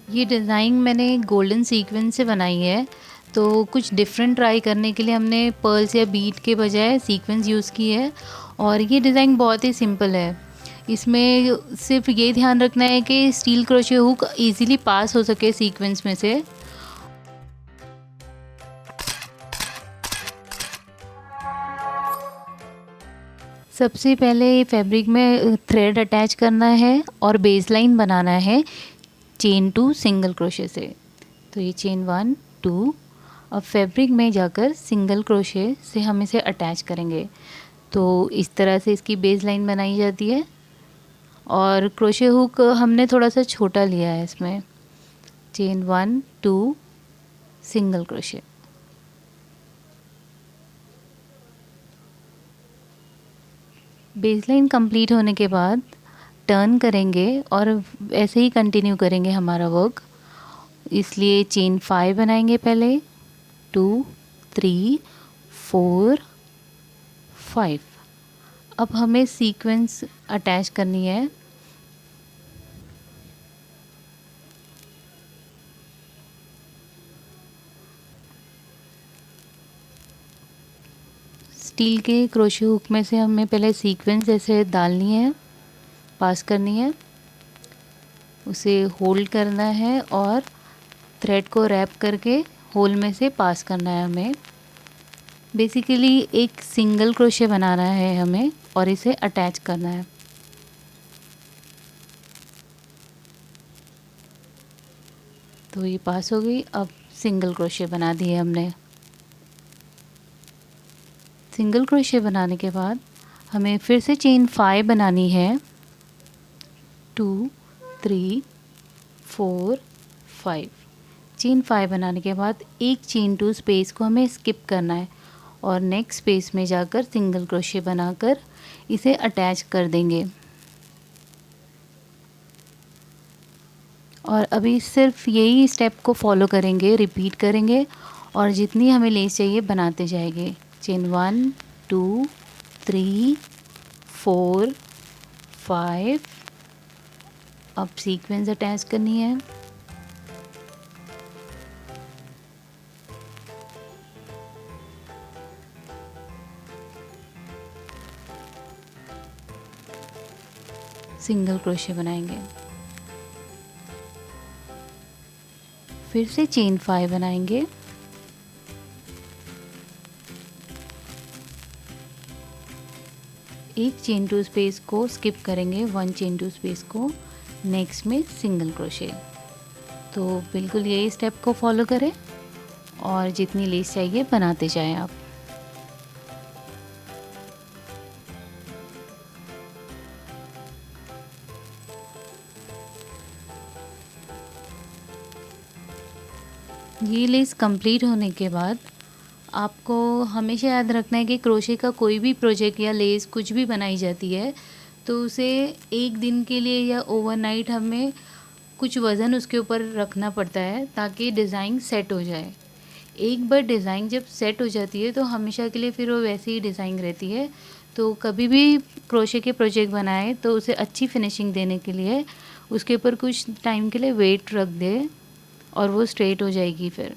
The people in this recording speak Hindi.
ये डिज़ाइन मैंने गोल्डन सीक्वेंस से बनाई है, तो कुछ डिफरेंट ट्राई करने के लिए हमने पर्ल्स या बीट के बजाय सीक्वेंस यूज़ की है। और ये डिज़ाइन बहुत ही सिंपल है। इसमें सिर्फ ये ध्यान रखना है कि steel crochet hook easily pass हो सके सीक्वेंस में से। सबसे पहले फैब्रिक में थ्रेड अटैच करना है और बेस लाइन बनाना है चेन 2 सिंगल क्रोशे से। तो ये चेन 1 2, अब फैब्रिक में जाकर सिंगल क्रोशे से हम इसे अटैच करेंगे। तो इस तरह से इसकी बेस लाइन बनाई जाती है। और क्रोशे हुक हमने थोड़ा सा छोटा लिया है इसमें। Chain 1 2 single crochet. Base line complete होने के बाद टर्न करेंगे और ऐसे ही कंटिन्यू करेंगे हमारा वर्क। इसलिए चेन 5 बनाएंगे पहले, 2 3 4 5। अब हमें सीक्वेंस अटैच करनी है। स्टील के क्रोशे हुक में से हमें पहले सीक्वेंस ऐसे डालनी है, पास करनी है, उसे होल्ड करना है और थ्रेड को रैप करके होल में से पास करना है हमें। बेसिकली एक सिंगल क्रोशे बनाना है हमें और इसे अटैच करना है। तो ये पास हो गई। अब सिंगल क्रोशे बना दिए हमने। सिंगल क्रोशे बनाने के बाद हमें फिर से चेन 5 बनानी है, 2 3 4 5। चेन 5 बनाने के बाद एक चेन 2 स्पेस को हमें स्किप करना है और नेक्स्ट स्पेस में जाकर सिंगल क्रोशे बनाकर इसे अटैच कर देंगे। और अभी सिर्फ यही स्टेप को फॉलो करेंगे, रिपीट करेंगे और जितनी हमें लेस चाहिए बनाते जाएंगे। चेन 1 2 3 4 5। अब सीक्वेंस अटैच करनी है। सिंगल क्रोशे बनाएंगे, फिर से चेन 5 बनाएंगे, एक चेन 2 स्पेस को स्किप करेंगे, 1 चेन 2 स्पेस को, नेक्स्ट में सिंगल क्रोशे। तो बिल्कुल यही स्टेप को फॉलो करें और जितनी लेस चाहिए बनाते जाएं आप। ये लेस कंप्लीट होने के बाद आपको हमेशा याद रखना है कि क्रोशे का कोई भी प्रोजेक्ट या लेस कुछ भी बनाई जाती है तो उसे एक दिन के लिए या ओवरनाइट हमें कुछ वज़न उसके ऊपर रखना पड़ता है ताकि डिज़ाइन सेट हो जाए। एक बार डिज़ाइन जब सेट हो जाती है तो हमेशा के लिए फिर वो वैसी ही डिज़ाइन रहती है। तो कभी भी क्रोशे के प्रोजेक्ट बनाए तो उसे अच्छी फिनिशिंग देने के लिए उसके ऊपर कुछ टाइम के लिए वेट रख दे और वो स्ट्रेट हो जाएगी फिर।